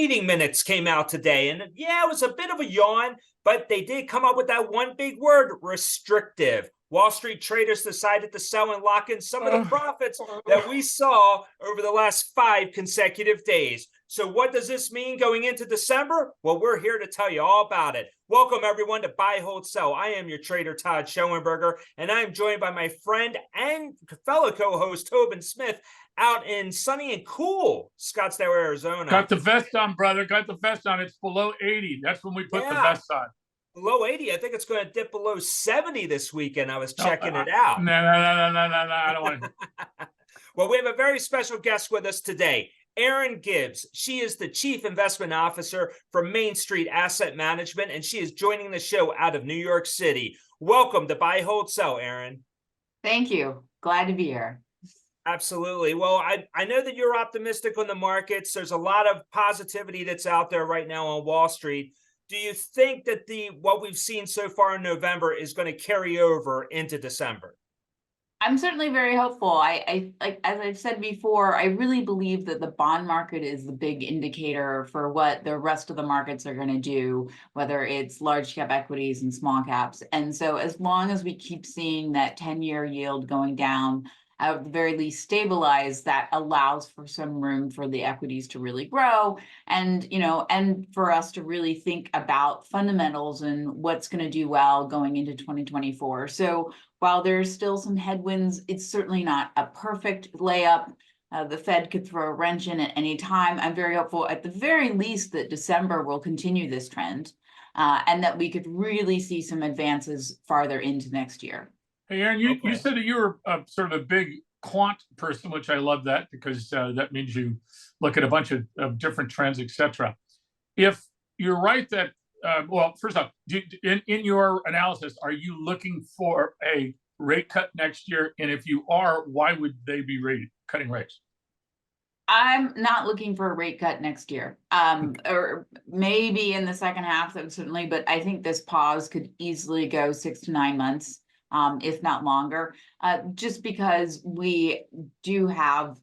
meeting minutes came out today. And yeah, it was a bit of a yawn, but they did come up with that one big word, restrictive. Wall Street traders decided to sell and lock in some of the profits that we saw over the last 5 consecutive days. So what does this mean going into December? Well, we're here to tell you all about it. Welcome, everyone, to Buy, Hold, Sell. I am your trader, Todd Schoenberger, and I am joined by my friend and fellow co-host, Tobin Smith, out in sunny and cool Scottsdale, Arizona. Got the vest on, brother. Got the vest on. It's below 80. That's when we put the vest on. Below 80. I think it's going to dip below 70 this weekend. I was checking it out. No. I don't want to. Well, we have a very special guest with us today. Erin Gibbs. She is the Chief Investment Officer for Main Street Asset Management, and she is joining the show out of New York City. Welcome to Buy, Hold, Sell, Erin. Thank you. Glad to be here. Absolutely. Well, I know that you're optimistic on the markets. There's a lot of positivity that's out there right now on Wall Street. Do you think that what we've seen so far in November is going to carry over into December? I'm certainly very hopeful. I like, as I've said before, I really believe that the bond market is the big indicator for what the rest of the markets are going to do, whether it's large cap equities and small caps. And so as long as we keep seeing that 10-year yield going down, at the very least stabilize, that allows for some room for the equities to really grow and, and for us to really think about fundamentals and what's going to do well going into 2024. So while there's still some headwinds, it's certainly not a perfect layup. The Fed could throw a wrench in at any time. I'm very hopeful at the very least that December will continue this trend and that we could really see some advances farther into next year. Hey, Erin, you said that you were sort of a big quant person, which I love that because that means you look at a bunch of different trends, etc. If you're right that, well, first off, in your analysis, are you looking for a rate cut next year? And if you are, why would they be cutting rates? I'm not looking for a rate cut next year, or maybe in the second half, certainly, but I think this pause could easily go 6 to 9 months. If not longer, just because we do have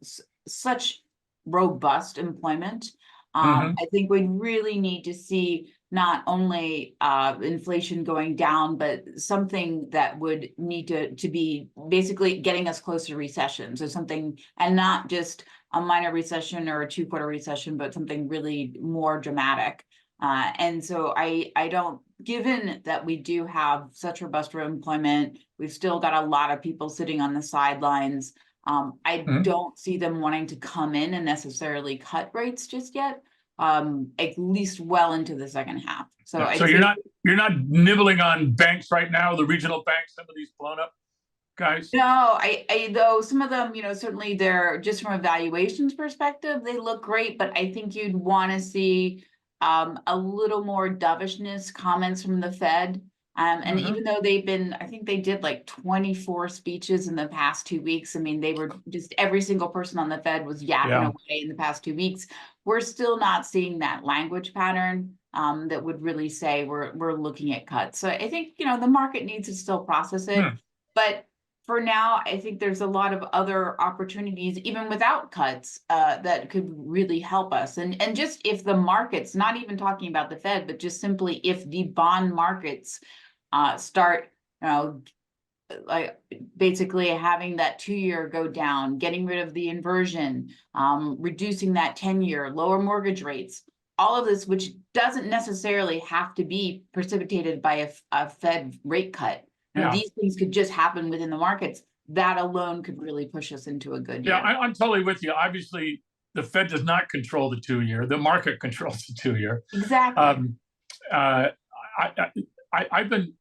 such robust employment. I think we really need to see not only inflation going down, but something that would need to be basically getting us closer to recession. So something, and not just a minor recession or a 2-quarter recession, but something really more dramatic. And so I don't, given that we do have such robust employment, we've still got a lot of people sitting on the sidelines. I don't see them wanting to come in and necessarily cut rates just yet, at least well into the second half. So, you're not nibbling on banks right now, the regional banks, some of these blown up guys? No, I though some of them, certainly they're just from a valuations perspective, they look great, but I think you'd want to see a little more dovishness comments from the Fed. And even though I think they did like 24 speeches in the past 2 weeks. I mean, they were just, every single person on the Fed was yapping away in the past 2 weeks. We're still not seeing that language pattern that would really say we're looking at cuts. So I think, the market needs to still process it. But for now, I think there's a lot of other opportunities, even without cuts, that could really help us. And just if the markets, not even talking about the Fed, but just simply if the bond markets start, like basically having that 2-year go down, getting rid of the inversion, reducing that 10-year, lower mortgage rates, all of this, which doesn't necessarily have to be precipitated by a Fed rate cut. These things could just happen within the markets. That alone could really push us into a good year. Yeah, I'm totally with you. Obviously, the Fed does not control the 2-year. The market controls the 2-year. Exactly. I've been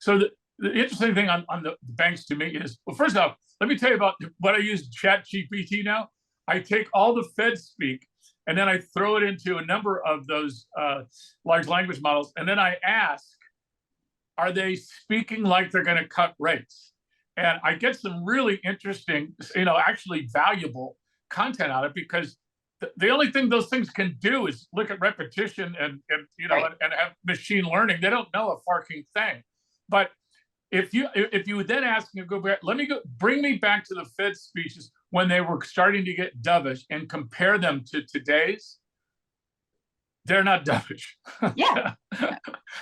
so the interesting thing on the banks to me is, well, first off, let me tell you about what I use ChatGPT now. I take all the Fed speak and then I throw it into a number of those large language models, and then I ask, are they speaking like they're going to cut rates? And I get some really interesting, actually valuable content out of it, because the only thing those things can do is look at repetition and have machine learning. They don't know a farking thing. But if you then ask them to go back, bring me back to the Fed speeches when they were starting to get dovish and compare them to today's, they're not dovish. Yeah.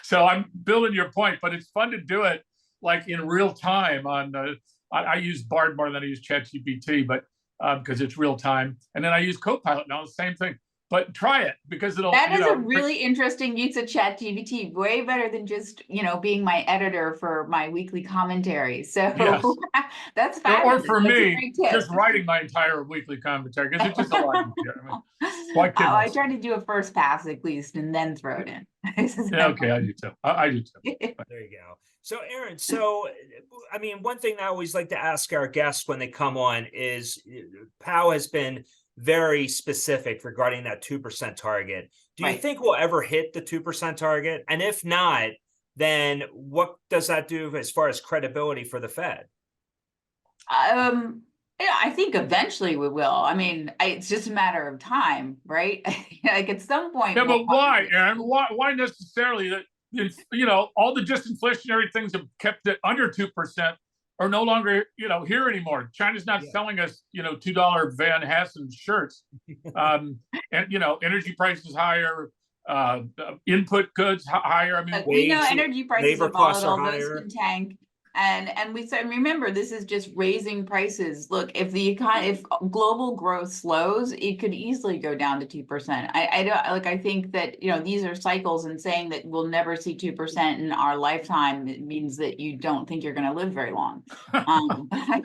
So I'm building your point, but it's fun to do it like in real time on, I use Bard more than I use ChatGPT, but because it's real time. And then I use Copilot now, the same thing. But try it because it'll. That is a really interesting use of ChatGPT, way better than just, being my editor for my weekly commentary. So Yes. that's fabulous. Or for That's a me, great tip. just writing my entire weekly commentary because it's just a lot easier. I mean, why kid I myself? try to do a first pass at least and then throw it in. Yeah, okay, I do too. I do too. There you go. So, Erin, I mean, one thing I always like to ask our guests when they come on is Powell has been very specific regarding that 2% target. Do you Right. think we'll ever hit the 2% target? And if not, then what does that do as far as credibility for the Fed? Yeah, I think eventually we will. I mean, it's just a matter of time, right? Like at some point. Yeah, but why, Erin? Why necessarily that? All the disinflationary things have kept it under 2% are no longer, here anymore. China's not selling us, $2 Van Hassen shirts. And, energy prices higher, input goods higher. I mean, we know energy prices are volatile, those can tank. And we said, remember, this is just raising prices. Look, if global growth slows, it could easily go down to 2%. I think that, these are cycles, and saying that we'll never see 2% in our lifetime, it means that you don't think you're going to live very long. I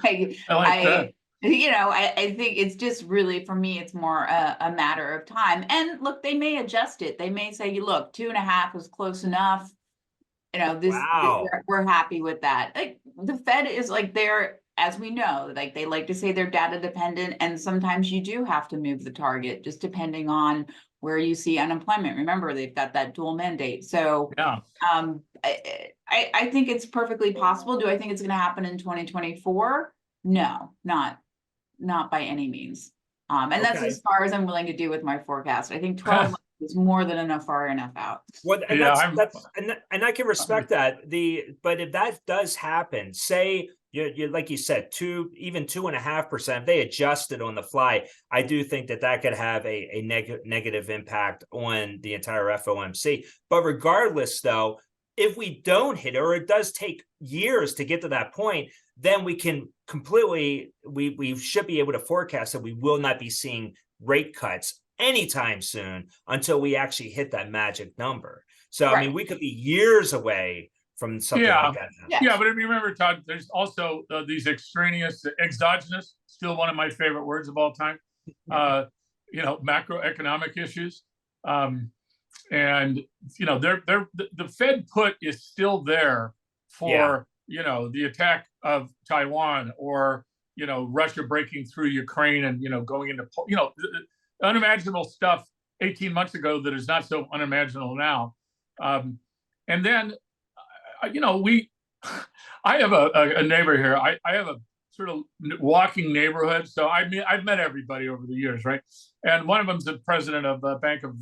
like that. I think it's just really, for me, it's more a matter of time. And look, they may adjust it. They may say, look, 2.5 is close enough. We're happy with that. Like the Fed is as we know, like they like to say they're data dependent, and sometimes you do have to move the target just depending on where you see unemployment. Remember, they've got that dual mandate. So yeah. I think it's perfectly possible. Do I think it's going to happen in 2024? No, not by any means. And that's as far as I'm willing to do with my forecast. I think 12 months is more than enough, far enough out. Well, and and I can respect that. But if that does happen, say you like you said, 2.5%, if they adjusted on the fly, I do think that could have a negative impact on the entire FOMC. But regardless, though, if we don't hit it, or it does take years to get to that point, then we can we should be able to forecast that we will not be seeing rate cuts anytime soon until we actually hit that magic number. So, right. I mean, we could be years away from something like that. Yeah, but if you remember, Todd, there's also these extraneous, exogenous, still one of my favorite words of all time, macroeconomic issues. And, the Fed put is still there for, the attack of Taiwan, or, Russia breaking through Ukraine and, going into, unimaginable stuff 18 months ago that is not so unimaginable now. And then, I have a neighbor here. I have a sort of walking neighborhood. So I've met everybody over the years, right? And one of them's the president of the Bank of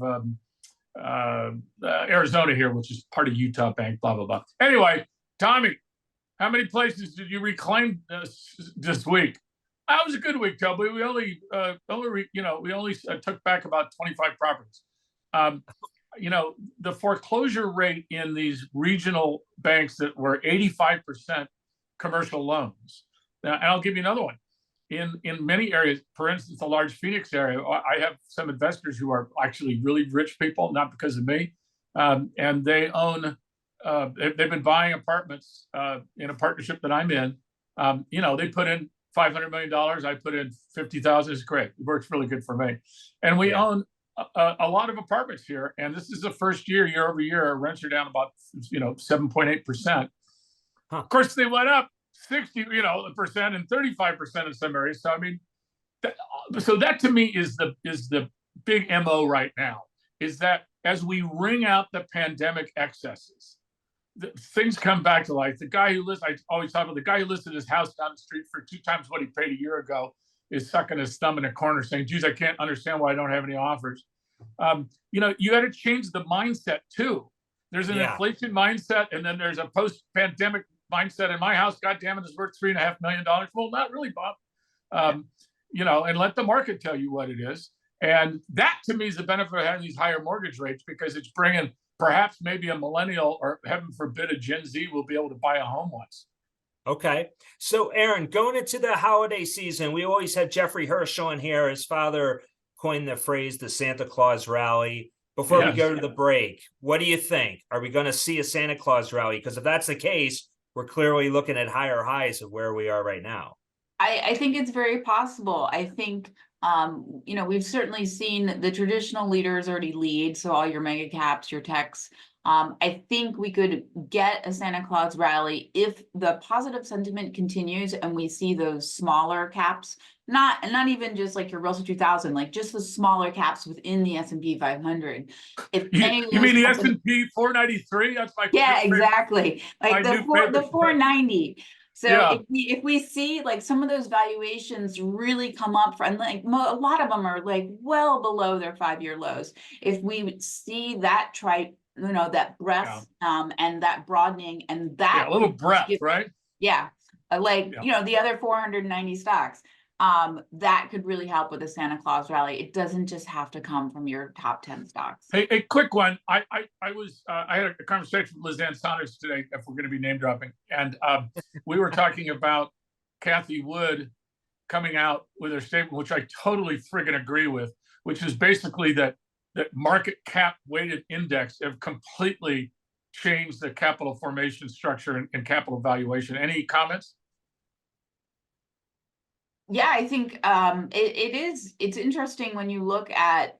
Arizona here, which is part of Utah Bank, blah, blah, blah. Anyway, Tommy, how many places did you reclaim this week? That was a good week, Toby. We only took back about 25 properties. The foreclosure rate in these regional banks that were 85% commercial loans. Now, and I'll give you another one. In many areas, for instance, the large Phoenix area, I have some investors who are actually really rich people, not because of me, and they own. They've been buying apartments in a partnership that I'm in. They put in $500 million. I put in 50,000. It's great. It works really good for me. And we own a lot of apartments here. And this is the first year over year, our rents are down about, 7.8%. Of course, they went up 60%, and 35% in some areas. So, I mean, that to me is the big MO right now, is that as we wring out the pandemic excesses, things come back to life. The guy who lives, I always talk about the guy who listed his house down the street for 2 times what he paid a year ago, is sucking his thumb in a corner saying, geez, I can't understand why I don't have any offers. You got to change the mindset too. There's an inflation mindset, and then there's a post-pandemic mindset. In my house, God damn it, is worth $3.5 million. Well, not really, Bob. And let the market tell you what it is. And that to me is the benefit of having these higher mortgage rates, because it's bringing perhaps maybe a millennial, or heaven forbid a Gen Z, will be able to buy a home once. Okay. So, Erin, going into the holiday season, we always had Jeffrey Hirsch on here. His father coined the phrase the Santa Claus rally. Before we go to the break, what do you think? Are we going to see a Santa Claus rally? Because if that's the case, we're clearly looking at higher highs of where we are right now. I think it's very possible. I think, we've certainly seen the traditional leaders already lead. So all your mega caps, your techs. I think we could get a Santa Claus rally if the positive sentiment continues and we see those smaller caps, not even just like your Russell 2000, like just the smaller caps within the S&P 500. If you mean the S&P 493? That's my yeah, exactly. Like the 490. So yeah. if we see like some of those valuations really come up for, and like a lot of them are like well below their 5-year lows. If we see that that breadth and that broadening and that a little breadth, right? Yeah. The other 490 stocks, that could really help with the Santa Claus rally. It doesn't just have to come from your top 10 stocks. Hey, a quick one. I had a conversation with Liz Ann Saunders today, if we're going to be name dropping, and we were talking about Cathie Wood coming out with her statement, which I totally friggin' agree with, which is basically that market cap weighted index have completely changed the capital formation structure and capital valuation. Any comments? Yeah, I think it's interesting when you look at,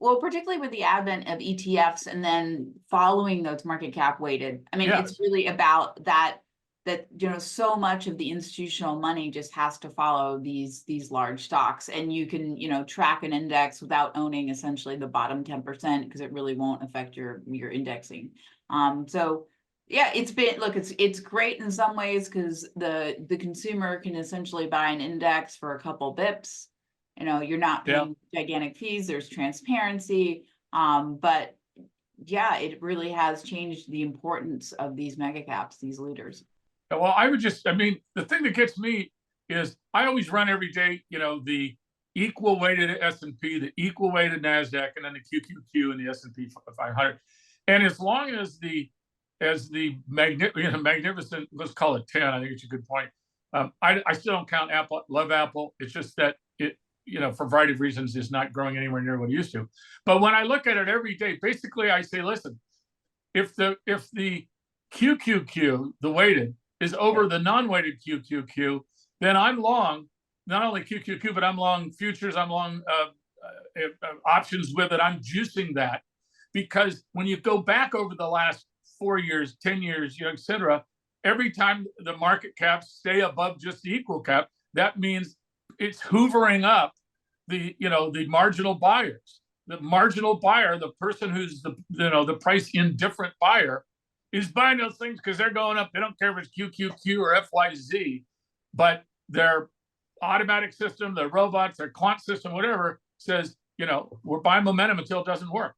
well, particularly with the advent of ETFs and then following those market cap weighted. I mean, It's really about that so much of the institutional money just has to follow these large stocks, and you can track an index without owning essentially the bottom 10%, because it really won't affect your indexing. So yeah, it's great in some ways because the consumer can essentially buy an index for a couple bips. You're not paying gigantic fees. There's transparency. But yeah, it really has changed the importance of these mega caps, these leaders. Well, the thing that gets me is I always run every day, the equal weighted S&P, the equal weighted NASDAQ, and then the QQQ and the S&P 500. And as long as the magnificent, let's call it 10, I think it's a good point. I still don't count Apple, love Apple. It's just that it, for a variety of reasons, is not growing anywhere near what it used to. But when I look at it every day, basically I say, listen, if the QQQ, the weighted, is over the non-weighted QQQ, then I'm long not only QQQ, but I'm long futures, I'm long options with it. I'm juicing that, because when you go back over the last 4 years, 10 years, et cetera, every time the market caps stay above just the equal cap, that means it's hoovering up the marginal buyers. The marginal buyer, the person who's the price indifferent buyer, is buying those things because they're going up. They don't care if it's QQQ or FYZ, but their automatic system, their robots, their quant system, whatever, says, we're buying momentum until it doesn't work.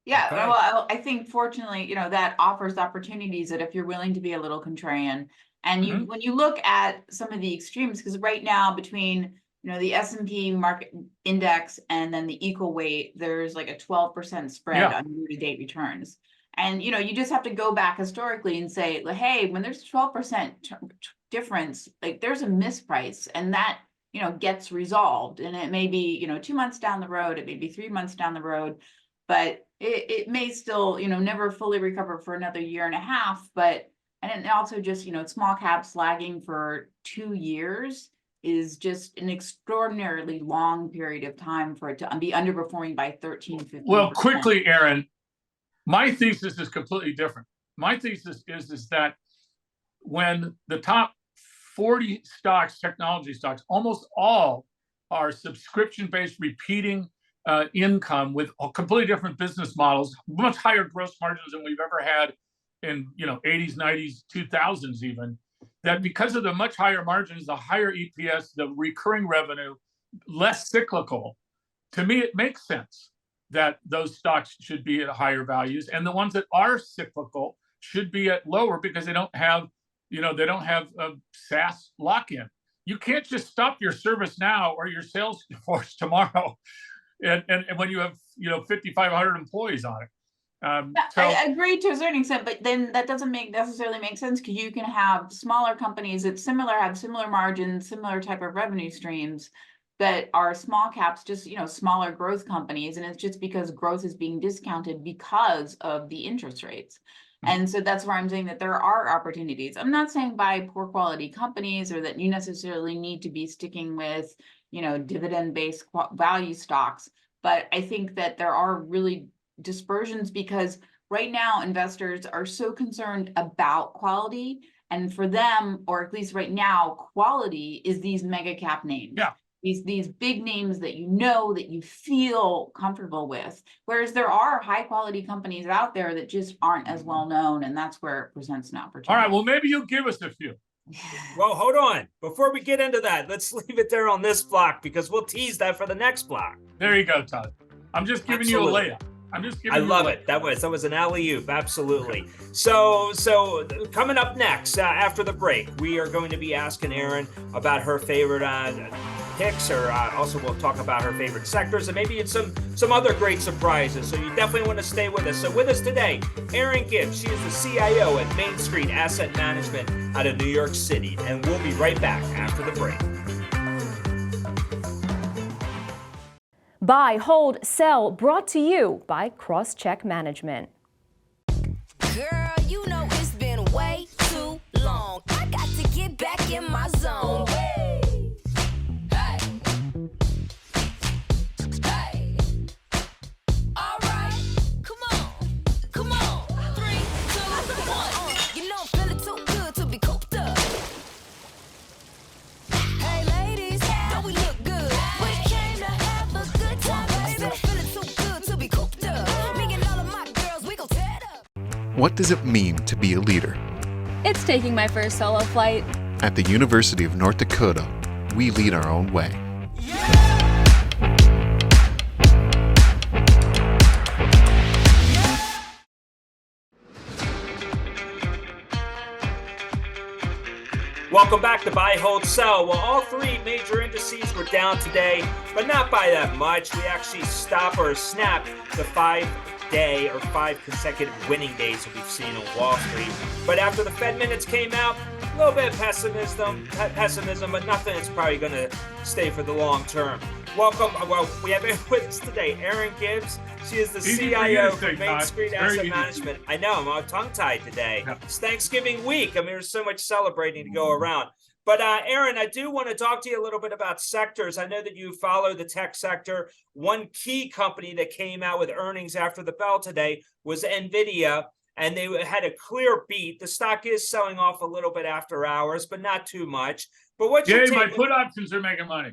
Yeah, okay. Well, I think fortunately, that offers opportunities that if you're willing to be a little contrarian, and when you look at some of the extremes, because right now between the S&P market index and then the equal weight, there's like a 12% spread on year-to-date returns. And, you just have to go back historically and say, hey, when there's 12% difference, like there's a misprice, and that, gets resolved. And it may be, 2 months down the road, it may be 3 months down the road, but it may still, never fully recover for another year and a half. And also just, small caps lagging for 2 years is just an extraordinarily long period of time for it to be underperforming by 13-15%. Well, quickly, Erin, my thesis is completely different. My thesis is that when the top 40 stocks, technology stocks, almost all are subscription-based, repeating income with completely different business models, much higher gross margins than we've ever had in 80s, 90s, 2000s even, that because of the much higher margins, the higher EPS, the recurring revenue, less cyclical, to me, it makes sense that those stocks should be at higher values, and the ones that are cyclical should be at lower, because they don't have a SaaS lock-in. You can't just stop your service now or your sales force tomorrow and when you have 5,500 employees on it. I agree to a certain extent, but then that doesn't necessarily make sense, because you can have smaller companies that have similar margins, similar type of revenue streams, that are small caps, just smaller growth companies, and it's just because growth is being discounted because of the interest rates. And so that's where I'm saying that there are opportunities. I'm not saying buy poor quality companies, or that you necessarily need to be sticking with dividend-based value stocks, but I think that there are really dispersions, because right now investors are so concerned about quality, and for them, or at least right now, quality is these mega cap names. Yeah. These big names that that you feel comfortable with, whereas there are high quality companies out there that just aren't as well known, and that's where it presents an opportunity. All right, well, maybe you'll give us a few. Well, hold on. Before we get into that, let's leave it there on this block, because we'll tease that for the next block. There you go, Todd. I'm just giving you a layup. I love it. That was an alley-oop. Absolutely. So coming up next, after the break, we are going to be asking Erin about her favorite picks, or also we'll talk about her favorite sectors, and maybe it's some other great surprises. So you definitely want to stay with us. So with us today, Erin Gibbs. She is the CIO at Main Street Asset Management out of New York City, and we'll be right back after the break. Buy, hold, sell, brought to you by CrossCheck Management. Girl, it's been way too long. I got to get back in my zone. Hey. Hey. Hey. All right. Come on. 3, 2, 1. I'm feeling too good to be cooped up. Hey, ladies, don't we look good? We came to have a good time, baby. I'm feeling too good to be cooped up. Me and all of my girls, we gon' tear it up. What does it mean to be a leader? It's taking my first solo flight. At the University of North Dakota, we lead our own way. Welcome back to Buy, Hold, Sell. Well, all three major indices were down today, but not by that much. We actually snapped the 5-day or 5 consecutive winning days that we've seen on Wall Street. But after the Fed minutes came out, a little bit of pessimism, but nothing that's probably going to stay for the long term. Welcome. Well, we have with us today Erin Gibbs. She is the CIO for Main Street Asset Management. I know, I'm all tongue-tied today. Yeah. It's Thanksgiving week. I mean, there's so much celebrating to go around. But Erin, I do want to talk to you a little bit about sectors. I know that you follow the tech sector. One key company that came out with earnings after the bell today was NVIDIA, and they had a clear beat. The stock is selling off a little bit after hours, but not too much. But what's your take? My put options are making money.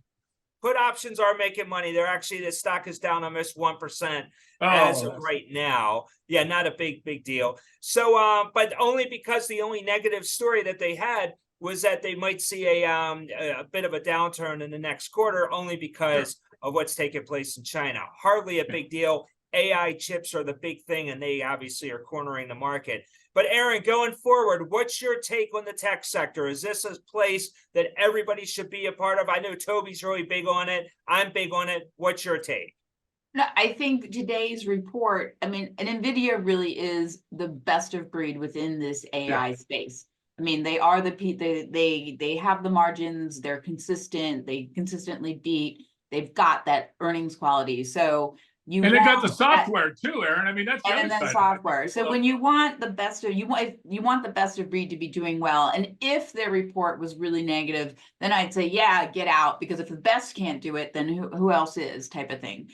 Put options are making money. The stock is down almost 1% as of right now. Yeah, not a big deal. So, but only because the only negative story that they had was that they might see a bit of a downturn in the next quarter, only because of what's taking place in China. Hardly a big deal. AI chips are the big thing, and they obviously are cornering the market. But Erin, going forward, what's your take on the tech sector? Is this a place that everybody should be a part of? I know Toby's really big on it. I'm big on it. What's your take? No, I think today's report, NVIDIA really is the best of breed within this AI space. I mean, they are they have the margins, they're consistent, they consistently beat, they've got that earnings quality. So they got the software too, Erin. I mean, that's the other side. Software. So when you want the best of you want the best of breed to be doing well, and if their report was really negative, then I'd say, yeah, get out, because if the best can't do it, then who else is, type of thing.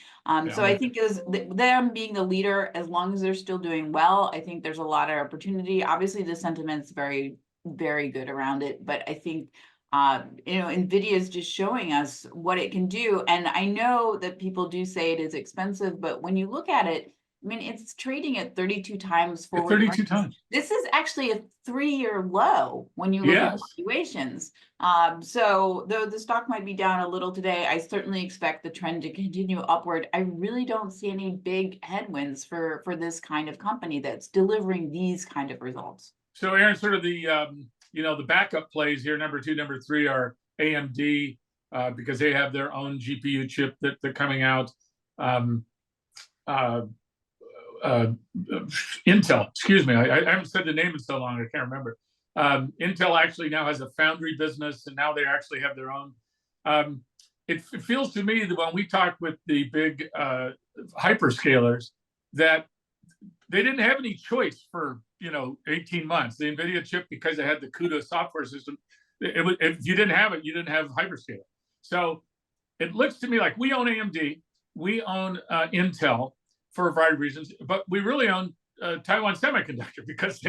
So I think is them being the leader, as long as they're still doing well, I think there's a lot of opportunity. Obviously, the sentiment's very, very good around it, but I think NVIDIA is just showing us what it can do. And I know that people do say it is expensive, but when you look at it, I mean, it's trading at 32 times forward. 32 times. This is actually a 3-year low when you look at valuations. So though the stock might be down a little today, I certainly expect the trend to continue upward. I really don't see any big headwinds for this kind of company that's delivering these kind of results. So Erin, sort of the backup plays here, number 2, number 3 are AMD, because they have their own GPU chip that they're coming out. um, uh, Intel, excuse me, I haven't said the name in so long, I can't remember. Intel actually now has a foundry business, and now they actually have their own. It feels to me that when we talk with the big hyperscalers, that they didn't have any choice for 18 months. The NVIDIA chip, because it had the CUDA software system, if you didn't have it, you didn't have hyperscaler. So it looks to me like we own AMD, we own Intel for a variety of reasons, but we really own Taiwan Semiconductor because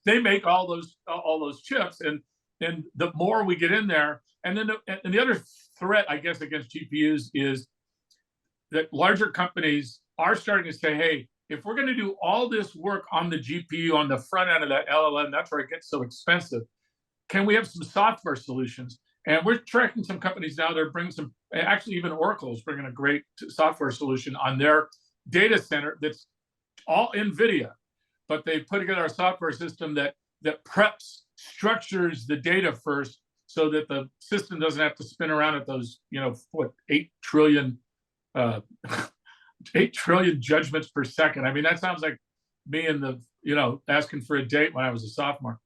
they make all those chips, and the more we get in there, and then the other threat, I guess, against GPUs is that larger companies are starting to say, hey, if we're going to do all this work on the GPU on the front end of that LLM, that's where it gets so expensive. Can we have some software solutions? And we're tracking some companies now that are bringing some, actually even Oracle is bringing a great software solution on their data center that's all NVIDIA, but they put together a software system that preps, structures the data first so that the system doesn't have to spin around at those, 8 trillion 8 trillion judgments per second. I mean, that sounds like me in the, asking for a date when I was a sophomore.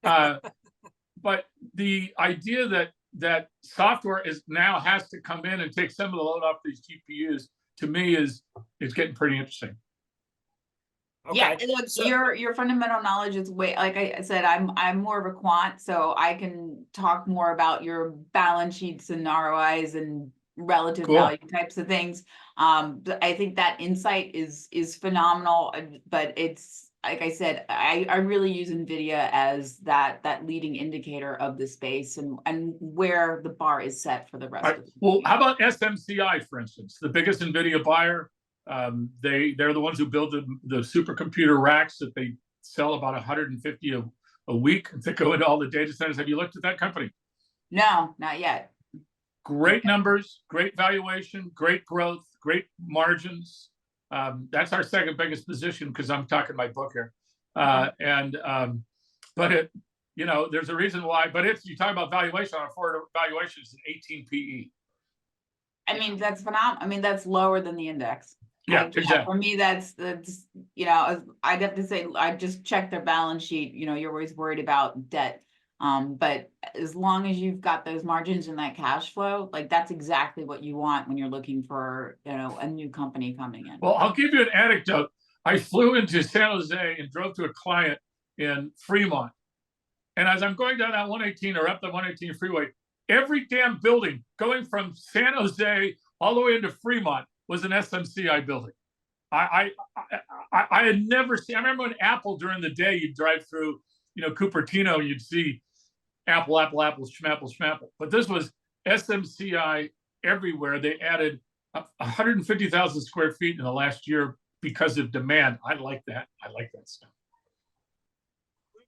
But the idea that software now has to come in and take some of the load off these GPUs, to me, is getting pretty interesting. Okay. Yeah, look, your fundamental knowledge is way, like I said, I'm more of a quant, so I can talk more about your balance sheets and ROIs and relative value types of things. I think that insight is phenomenal, but it's, like I said, I really use NVIDIA as that leading indicator of the space and where the bar is set for the rest of the Well, how about SMCI, for instance, the biggest NVIDIA buyer? They're the ones who build the supercomputer racks that they sell about 150 a week that go into all the data centers. Have you looked at that company? No, not yet. Great numbers, great valuation, great growth, great margins. That's our second biggest position because I'm talking my book here. But it, there's a reason why. But you talk about valuation, on a forward valuation is an 18 PE. I mean, that's phenomenal. I mean, that's lower than the index. Yeah, exactly. For me, that's I'd have to say I just checked their balance sheet. You're always worried about debt. But as long as you've got those margins and that cash flow, like that's exactly what you want when you're looking for, a new company coming in. Well, I'll give you an anecdote. I flew into San Jose and drove to a client in Fremont. And as I'm going down that 118 or up the 118 freeway, every damn building going from San Jose all the way into Fremont was an SMCI building. I had never seen. I remember when Apple during the day you'd drive through, Cupertino, and you'd see Apple, schmapple. But this was SMCI everywhere. They added 150,000 square feet in the last year because of demand. I like that stuff.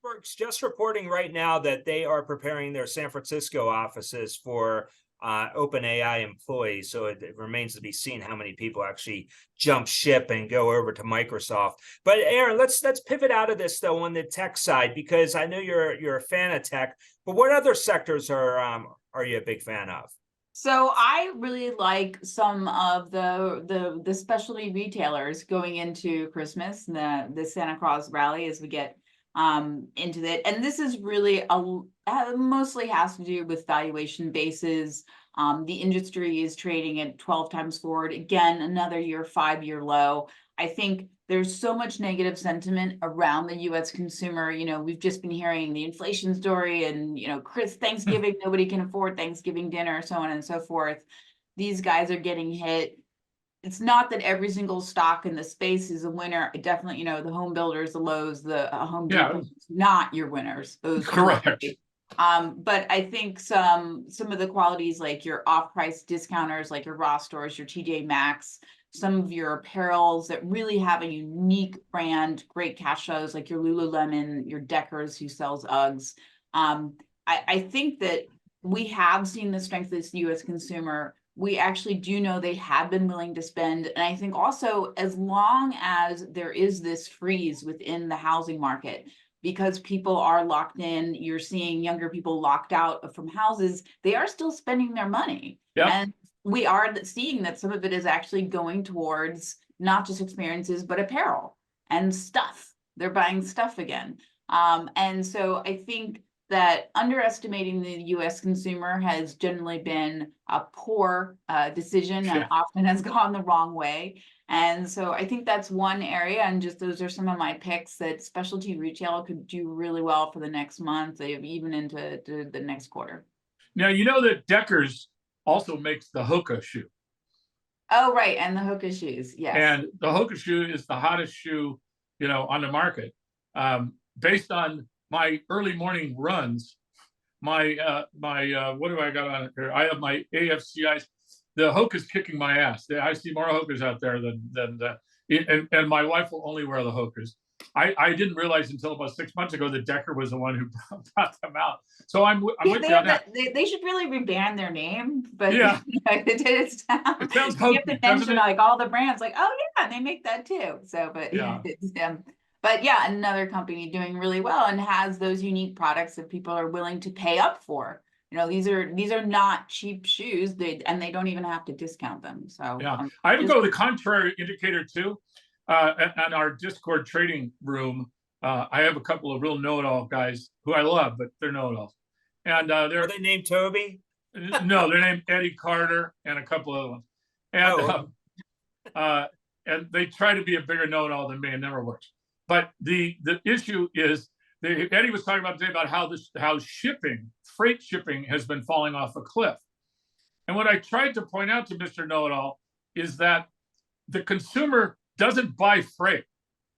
Bloomberg's just reporting right now that they are preparing their San Francisco offices for OpenAI employees. So it remains to be seen how many people actually jump ship and go over to Microsoft. But Erin, let's pivot out of this though on the tech side, because I know you're a fan of tech. But what other sectors are you a big fan of? So I really like some of the specialty retailers going into Christmas, the Santa Claus rally as we get into it. And this is really mostly has to do with valuation bases. The industry is trading at 12 times forward. Again, another 5-year low. I think there's so much negative sentiment around the U.S. consumer. We've just been hearing the inflation story and, Thanksgiving, nobody can afford Thanksgiving dinner, so on and so forth. These guys are getting hit. It's not that every single stock in the space is a winner. Definitely, the home builders, the Lowe's, the Home Depot, not your winners. Those correct. But I think some of the qualities like your off-price discounters, like your Ross stores, your TJ Maxx, some of your apparels that really have a unique brand, great cash flows, like your Lululemon, your Deckers who sells Uggs. I think that we have seen the strength of this U.S. consumer. We actually do know they have been willing to spend. And I think also, as long as there is this freeze within the housing market, because people are locked in, you're seeing younger people locked out from houses, they are still spending their money. Yep. And we are seeing that some of it is actually going towards not just experiences, but apparel and stuff. They're buying stuff again. And so I think that underestimating the US consumer has generally been a poor decision and often has gone the wrong way. And so I think that's one area, and just those are some of my picks that specialty retail could do really well for the next month, even into the next quarter. Now, you know that Deckers also makes the Hoka shoe. Oh, right, and the Hoka shoes, yes. And the Hoka shoe is the hottest shoe, on the market. Based on my early morning runs, what do I got on here? I have my AFCIs. The Hoka's kicking my ass. I see more Hokas out there and my wife will only wear the Hokas. I didn't realize until about 6 months ago that Decker was the one who brought them out. So I'm with you on that. They should really rebrand their name, but yeah, it sounds you have hokey, to mention it? like all the brands, like, oh yeah, they make that too. So, but Yeah. But yeah, another company doing really well and has those unique products that people are willing to pay up for. These are not cheap shoes. They don't even have to discount them. So yeah, I would go the contrary indicator too. On our Discord trading room, I have a couple of real know-it-all guys who I love, but they're know-it-alls. And Are they named Toby? no, they're named Eddie Carter and a couple other ones. And and they try to be a bigger know-it-all than me, and never works. But the issue is, Eddie was talking about today about how freight shipping has been falling off a cliff. And what I tried to point out to Mr. Know-it-all is that the consumer doesn't buy freight.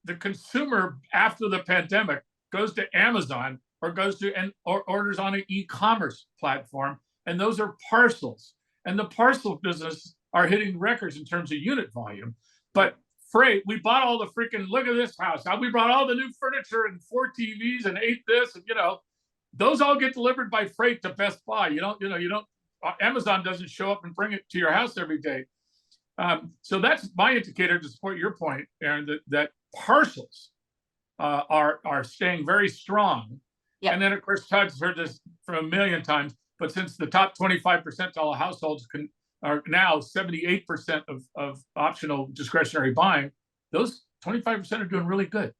The consumer, after the pandemic, goes to Amazon or orders on an e-commerce platform, and those are parcels. And the parcel business are hitting records in terms of unit volume. But freight, we bought all the freaking, look at this house. We brought all the new furniture and 4 TVs and 8 this, and those all get delivered by freight to Best Buy. Amazon doesn't show up and bring it to your house every day. So that's my indicator to support your point, Erin, that parcels are staying very strong. Yep. And then, of course, Todd's heard this from a million times, but since the top 25 percentile of households are now 78% of optional discretionary buying, those 25% are doing really good.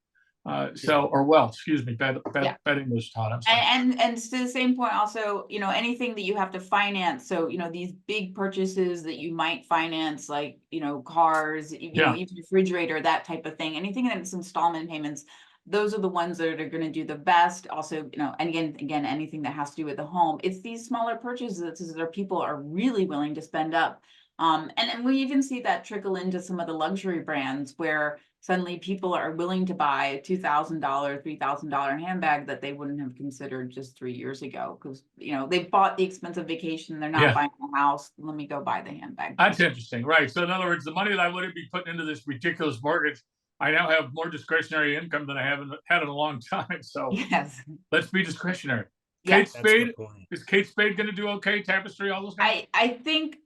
Excuse me, bad English, Todd. I'm sorry. And to the same point also, anything that you have to finance. So, these big purchases that you might finance, like, cars, even refrigerator, that type of thing, anything that's installment payments, those are the ones that are going to do the best. Also, and again, anything that has to do with the home, it's these smaller purchases that people are really willing to spend up. And we even see that trickle into some of the luxury brands where suddenly people are willing to buy a $2,000, $3,000 handbag that they wouldn't have considered just 3 years ago, because they bought the expensive vacation, they're not buying a house. Let me go buy the handbag. That's interesting, right? So in other words, the money that I wouldn't be putting into this ridiculous mortgage, I now have more discretionary income than I haven't had in a long time. So yes, let's be discretionary. Yeah. Kate Spade, is Kate Spade going to do okay? Tapestry, all those guys? I think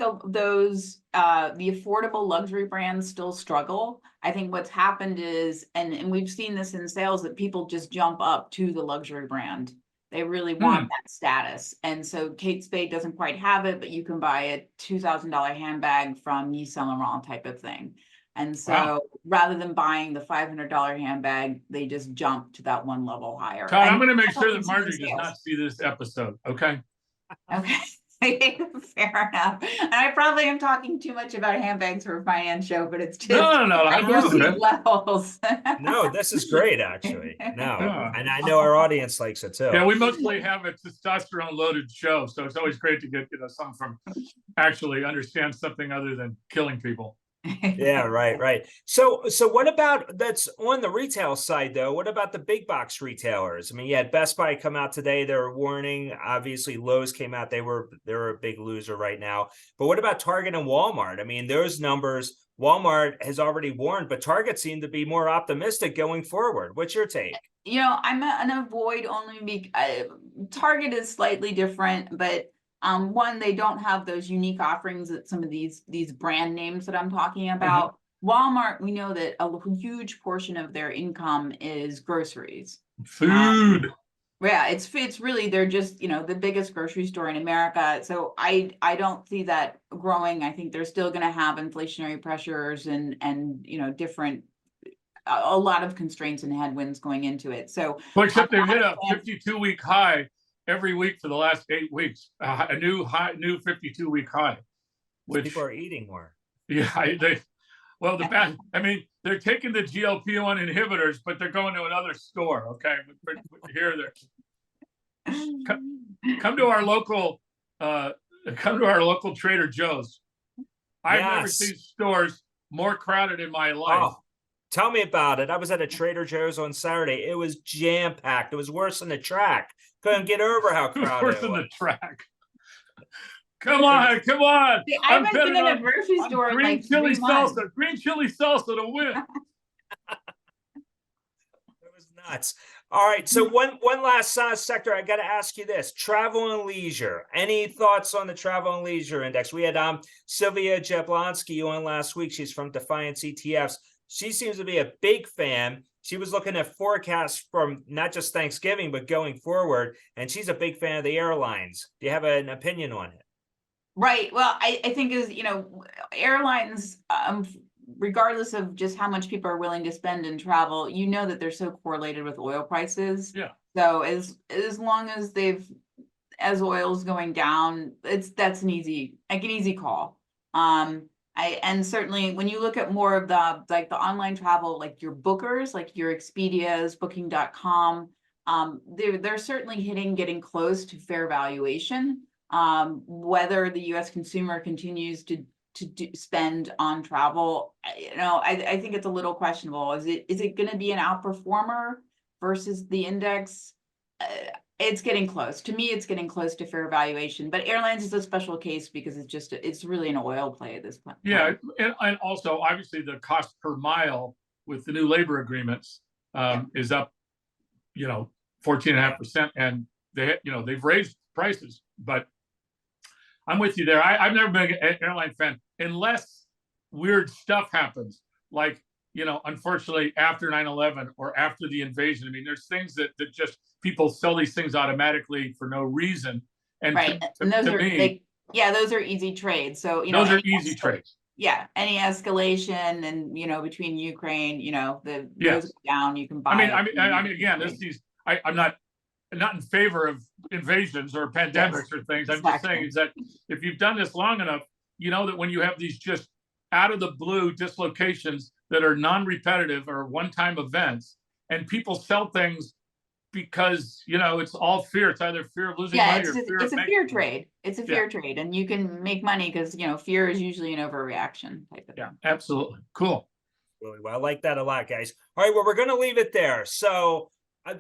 of those, the affordable luxury brands still struggle. I think what's happened is, and we've seen this in sales, that people just jump up to the luxury brand. They really want that status. And so Kate Spade doesn't quite have it, but you can buy a $2,000 handbag from Yves Saint Laurent type of thing. And so rather than buying the $500 handbag, they just jump to that one level higher. Todd, I'm going to make sure that Marjorie does not see this episode. Okay. Okay. Fair enough. And I probably am talking too much about handbags for a finance show, but it's just no. I do see levels. No, this is great, actually. And I know our audience likes it too. Yeah, we mostly have a testosterone loaded show, so it's always great to get someone from actually understand something other than killing people. Yeah, right. So what about, that's on the retail side though? What about the big box retailers? I mean, you had Best Buy come out today. They were warning. Obviously, Lowe's came out. They're a big loser right now. But what about Target and Walmart? I mean, those numbers, Walmart has already warned, but Target seemed to be more optimistic going forward. What's your take? I'm an avoid only because Target is slightly different, but one, they don't have those unique offerings that some of these brand names that I'm talking about. Walmart, we know that a huge portion of their income is groceries. Food. Yeah, it's really, they're just, the biggest grocery store in America. So I don't see that growing. I think they're still going to have inflationary pressures and different, a lot of constraints and headwinds going into it. So Well, except they've hit a Yeah. 52-week high every week for the last 8 weeks, a new 52-week high, which People are eating more. yeah, they're taking the GLP-1 inhibitors, but they're going to another store. Okay, but here they're come to our local Trader Joe's. I've never Yes. seen stores more crowded in my life. Oh, tell me about it. I was at a Trader Joe's on Saturday. It was jam-packed. It was worse than the track. Couldn't get over how It was crowded worse it than was. the track. Come on. See, I I'm haven't been betting in a on grocery store in green like chili 3 months. green chili salsa to win. It was nuts. All right. So one last sector. I got to ask you this: travel and leisure. Any thoughts on the travel and leisure index? We had Sylvia Jablonski on last week. She's from Defiance ETFs. She seems to be a big fan. She was looking at forecasts from not just Thanksgiving, but going forward. And she's a big fan of the airlines. Do you have an opinion on it? Right. Well, I think airlines, regardless of just how much people are willing to spend in travel, that they're so correlated with oil prices. Yeah. So as long as as oil's going down, that's an easy call. And certainly when you look at more of the online travel, like your bookers, like your Expedias, booking.com, they're certainly getting close to fair valuation. Whether the U.S. consumer continues to spend on travel, I think it's a little questionable. Is it going to be an outperformer versus the index? It's getting close. To me, it's getting close to fair valuation. But airlines is a special case because it's really an oil play at this point. Yeah, and also obviously the cost per mile with the new labor agreements is up, 14.5%, and they've raised prices. But I'm with you there. I've never been an airline fan unless weird stuff happens, like unfortunately after 9/11 or after the invasion. I mean, there's things that just people sell these things automatically for no reason. And right, and those those are easy trades. So those are easy trades. Yeah, any escalation and between Ukraine, those go down, you can buy. I mean, again, I'm not in favor of invasions or pandemics or things. I'm just saying is that if you've done this long enough, that when you have these just out of the blue dislocations that are non-repetitive or one-time events, and people sell things because it's all fear. It's either fear of losing money or fear it's of a fear trade. It's a fear trade, and you can make money because fear is usually an overreaction type of thing. Yeah, absolutely. Cool. Really well. I like that a lot, guys. All right, well, we're going to leave it there. So I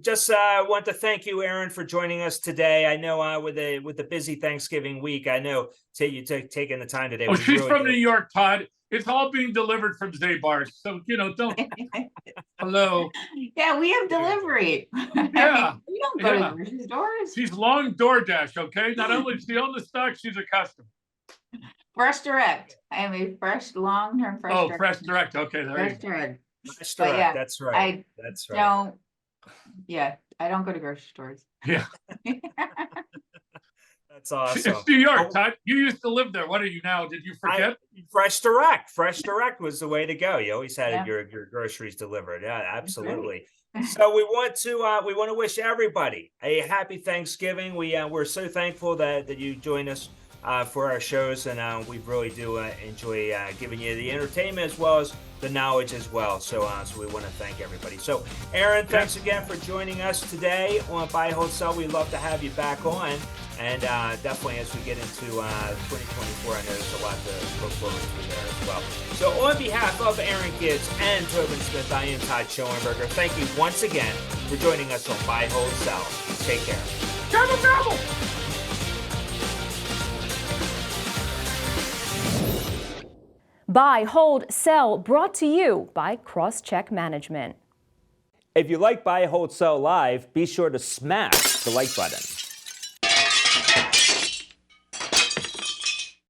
just want to thank you, Erin, for joining us today. I know with the busy Thanksgiving week, I know you taking the time today. Oh, she's really from New York, Todd. It's all being delivered from Zabar's. So, don't. Hello. Yeah, we have delivery. Yeah. We don't go to grocery stores. She's long DoorDash, okay? Not only does she own the stock, she's a customer. Fresh Direct. I am a long-term Fresh Direct. Oh, Fresh Direct. Okay, there Fresh you go. Direct. Fresh Direct. Yeah, that's right. That's right. I don't go to grocery stores. Yeah. That's awesome. It's New York, Todd. You used to live there. What are you now? Did you forget? Fresh Direct. Fresh Direct was the way to go. You always had your groceries delivered. Yeah, absolutely. So we want to wish everybody a happy Thanksgiving. We're so thankful that you join us for our shows, and we really do enjoy giving you the entertainment as well as the knowledge as well. So we want to thank everybody. So Erin, thanks again for joining us today on Buy, Hold, Sell. We'd love to have you back on, and definitely as we get into 2024, I know there's a lot to look forward to there as well. So on behalf of Erin Gibbs and Tobin Smith, I am Todd Schoenberger. Thank you once again for joining us on Buy, Hold, Sell. Take care. Gobble, gobble. Buy, Hold, Sell, brought to you by CrossCheck Management. If you like Buy, Hold, Sell Live, be sure to smash the like button.